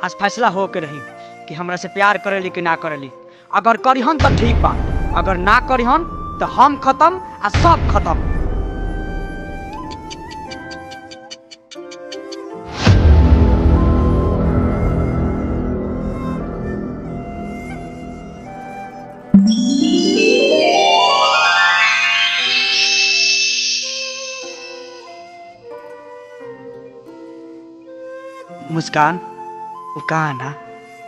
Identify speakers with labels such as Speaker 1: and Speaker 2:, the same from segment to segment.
Speaker 1: आज फैसला हो के रही कि हमरा से प्यार करेली कि ना करेली। अगर करिहन तो ठीक बा, अगर ना करिहन तो हम खत्म आ सब खत्म। मुस्कान, वो कहा ना,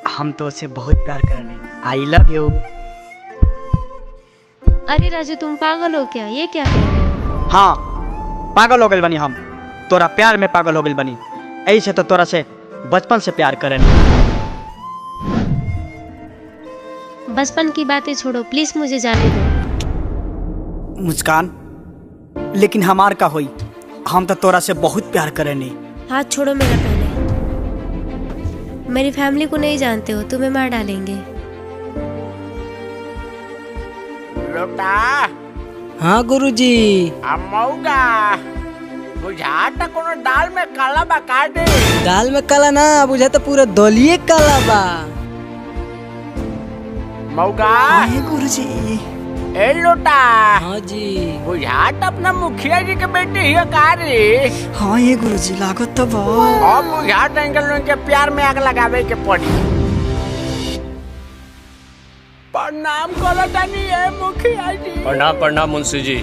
Speaker 1: हम तो उसे बहुत प्यार करेंगे। I love you.
Speaker 2: अरे राजू, तुम पागल हो क्या? ये क्या कह रहे हो?
Speaker 1: हाँ, पागल हो गए बनी हम, तोरा प्यार में पागल हो गए बनी। ऐसे तो तोरा से बचपन से प्यार करेंगे।
Speaker 2: बचपन की बातें छोड़ो, प्लीज मुझे जाने दो।
Speaker 1: मुस्कान, लेकिन हमार का होई, हम तो तोरा से बहुत प्यार करेंगे।
Speaker 2: हाथ छोड़ो मेरा पहले। मेरी फैमिली को नहीं जानते हो, तुम्हें मार डालेंगे।
Speaker 3: लोटा।
Speaker 4: हाँ गुरुजी।
Speaker 3: अम्मौगा बुझाता कोनो दाल में काला बा काटे।
Speaker 4: दाल में काला ना बुझा तो पूरा दलिए काला बा।
Speaker 3: मौगा।
Speaker 1: गुरुजी।
Speaker 3: ए लोटा।
Speaker 4: हाँ जी।
Speaker 3: बुझाता अपना मुखिया जी के बेटी ही कारी।
Speaker 1: हाँ ये गुरुजी, लागत तो बा।
Speaker 3: अब बुझाता इनके प्यार में आग लगावे के पड़ी। प्रणाम करो तनी ए मुखिया जी।
Speaker 5: प्रणाम प्रणाम मुंशी जी।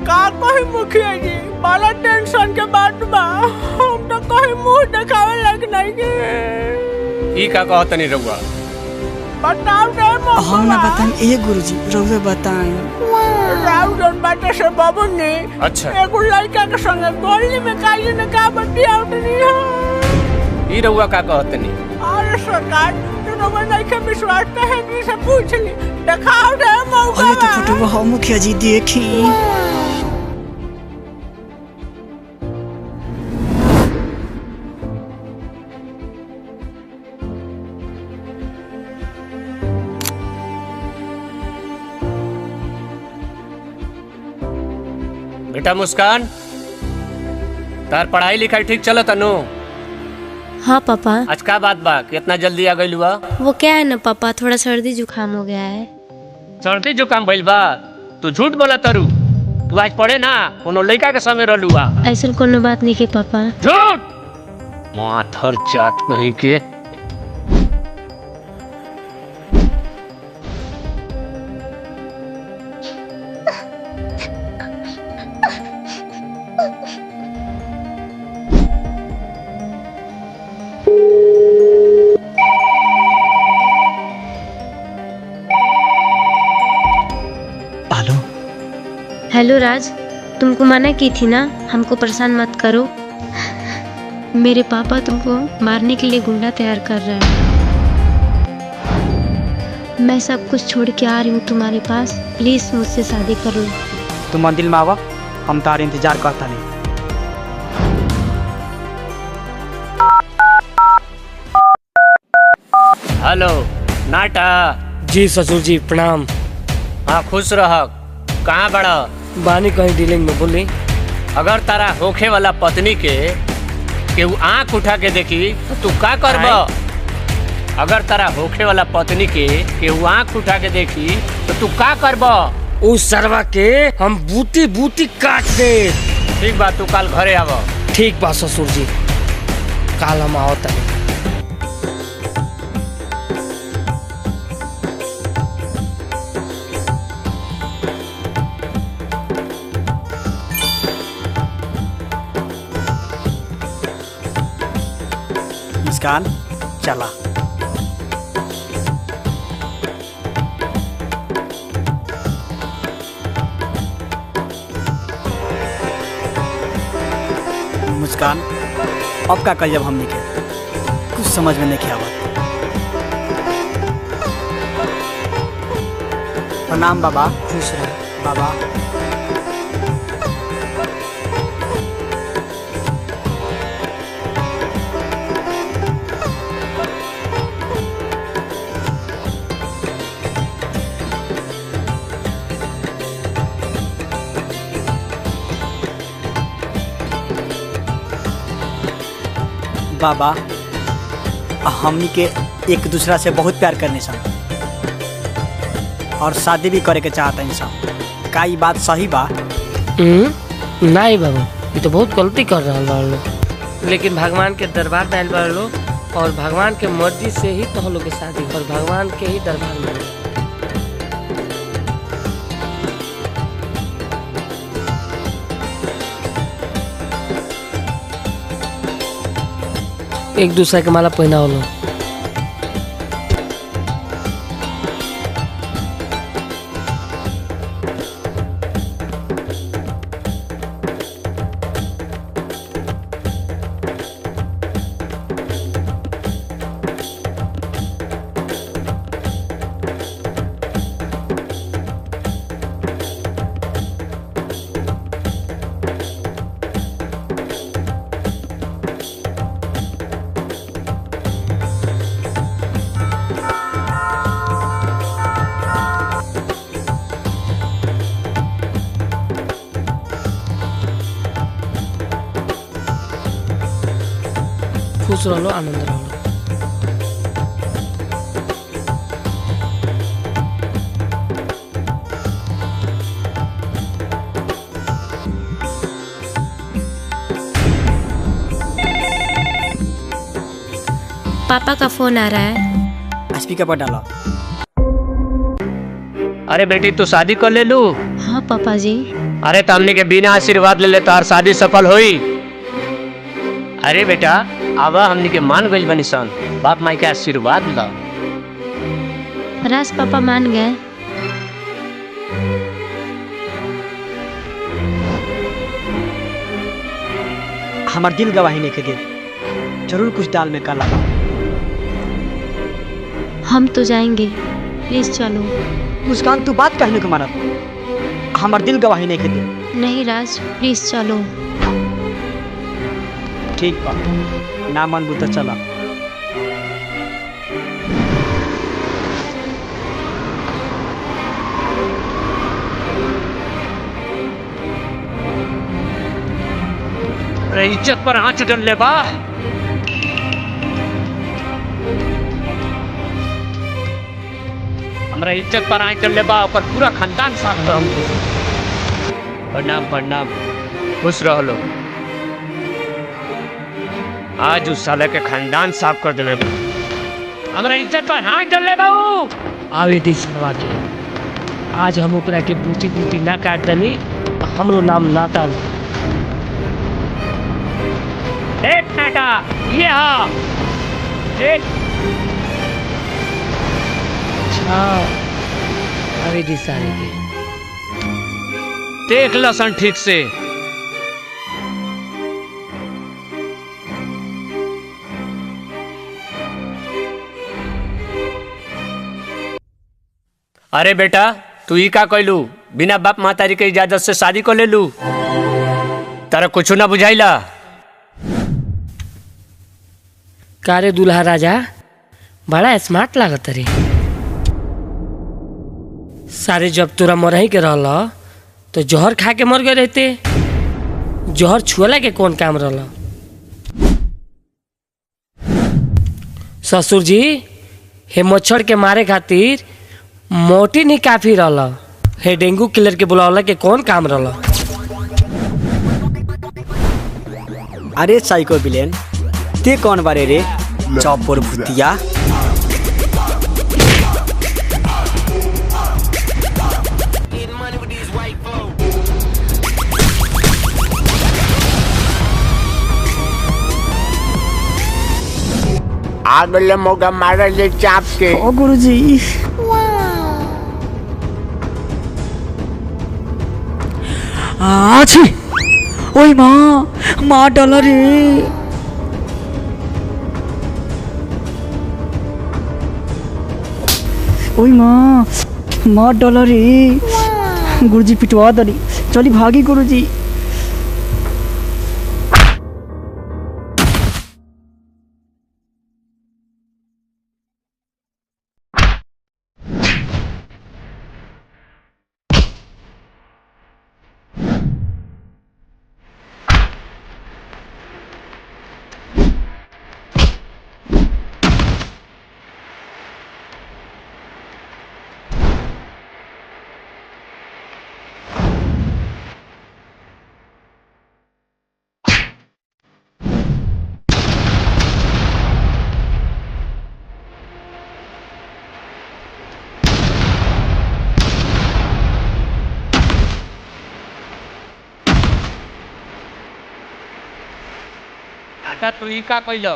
Speaker 3: का कही मुखिया जी, बड़ा टेंशन के बात बा। हम तो कहीं मुंह दिखावे लायक नहीं के।
Speaker 5: ई का कहत नहीं रहुआ?
Speaker 3: बताओ दे मौका।
Speaker 1: हम ना बताएं ए गुरुजी, रउवे बताएं।
Speaker 3: राव जन बाटे से बाबू ने।
Speaker 5: अच्छा।
Speaker 3: एगो लड़का के संगे गोली में काली ने का बतिया उठनी है।
Speaker 5: ई रहुआ का कहत नहीं?
Speaker 3: अरे सरकार, तू तो मैं नहीं के विश्वास कहे कि से पूछ ली। दिखाओ दे मौका।
Speaker 1: अरे तो फोटो हो मुखिया जी देखी।
Speaker 5: बेटा मुस्कान, तार पढ़ाई लिखाई ठीक चलत अनु?
Speaker 2: हाँ पापा।
Speaker 5: आज का बात बा कि इतना जल्दी आ गइल हुआ?
Speaker 2: वो क्या है ना पापा, थोड़ा सर्दी जुकाम हो गया है।
Speaker 5: सर्दी जुकाम भइल बा? तू झूठ बोला तारू। तू आज पढ़े ना कोनो लड़का के समय रहलुआ?
Speaker 2: ऐसा कोनो बात नहीं के पापा।
Speaker 5: झूठ माथर जात नहीं के।
Speaker 2: हेलो राज, तुमको मना की थी ना, हमको परेशान मत करो। मेरे पापा तुमको मारने के लिए गुंडा तैयार कर रहे हैं। मैं सब कुछ छोड़ के आ रही हूँ तुम्हारे पास, प्लीज मुझसे शादी कर लो।
Speaker 1: तुम मंदिर में आवा, हम तार इंतजार करता नहीं।
Speaker 5: हेलो नाटा।
Speaker 4: जी ससुर जी प्रणाम।
Speaker 5: हाँ खुश रह। कहाँ बड़ा?
Speaker 4: बानी कहीं डीलिंग में, बोली।
Speaker 5: अगर तारा होखे वाला पत्नी के केहू आँख उठा के देखी तो तू का करब? अगर तारा होखे वाला पत्नी के केहू आँख उठा के देखी तो तू का करब?
Speaker 4: उस सरवा के हम बूटी बूटी काट दे।
Speaker 5: ठीक बा, तू कल घरे आव।
Speaker 4: ठीक बा ससुर जी, काल हम आवत है।
Speaker 1: मुस्कान चला। मुस्कान, अब का कल जब हमने के कुछ समझ में नहीं आवा। प्रणाम बाबा।
Speaker 4: खुश रहो
Speaker 1: बाबा। बाबा हमनी के एक दूसरा से बहुत प्यार करने सन और शादी भी करे के चाहते हैं सन। का ये बात सही बा?
Speaker 4: नहीं बाबू, ये तो बहुत गलती कर रहा बा लोग। लेकिन भगवान के दरबार में आयल बा लोग और भगवान के मर्जी से ही तो लोग के शादी और भगवान के ही दरबार में। एक दूसरे के माला पहना हो लो। खुश रहो, आनंद रहो।
Speaker 2: पापा का फोन आ रहा है।
Speaker 1: स्पीकर पर डालो।
Speaker 5: अरे बेटी तू शादी कर ले लू।
Speaker 2: हाँ पापा जी।
Speaker 5: अरे तो हमने के बिना आशीर्वाद ले तो शादी सफल हुई। अरे बेटा आवा हमने के मान गइल बनी सन, बाप माई के आशीर्वाद ला।
Speaker 2: राज पापा मान गए।
Speaker 1: हमार दिल गवाही नहीं के दे, जरूर कुछ दाल में काला बा।
Speaker 2: हम तो जाएंगे, प्लीज चलो।
Speaker 1: मुस्कान तू बात कहने को मानत, हमार दिल गवाही नहीं के दे।
Speaker 2: नहीं राज, प्लीज चलो।
Speaker 1: ठीक बा, ना मन बुता चला।
Speaker 5: अरे इज्जत पर आंच डल ले बा। हमरा इज्जत पर आंच डल ले बा, पर पूरा खानदान साथ हम। प्रणाम प्रणाम, खुश रहो लो। आज उस साले के खानदान साफ कर देने बा। हमरा इज्जत पर हाथ डल ले बाऊ।
Speaker 4: आवे दी सवा के आज हम ओकरा के बूटी बूटी ना काट दनी, हमरो नाम ना ताल।
Speaker 5: एक बेटा ये हाँ एक
Speaker 4: आवे दी सारे के
Speaker 5: देख लसन ठीक से। अरे बेटा तू ही का कहलू, बिना बाप मातारी के इजाजत से शादी को ले लू। तारा कुछ ना बुझाइला।
Speaker 4: कारे दूल्हा राजा बड़ा स्मार्ट लागत रे। सारे जब तोरा मरही के रहला तो जहर खा के मर गए रहते। जहर छुअला के कौन काम रहला? ससुर जी हे मच्छर के मारे खातिर मोटी नहीं काफी रहला। हे डेंगू किलर के बुलावला के कौन काम रहला?
Speaker 1: अरे साइको बिलेन, ते कौन बारे रे? चौपर भूतिया।
Speaker 3: आगले मोगा मारे ले चाप के।
Speaker 1: ओ गुरुजी। आछी, ओए माँ डाला रे। ओए माँ डाला रे। गुरुजी पिटवा दरी, चली भागी गुरुजी।
Speaker 5: बेटा तू ई का कइलो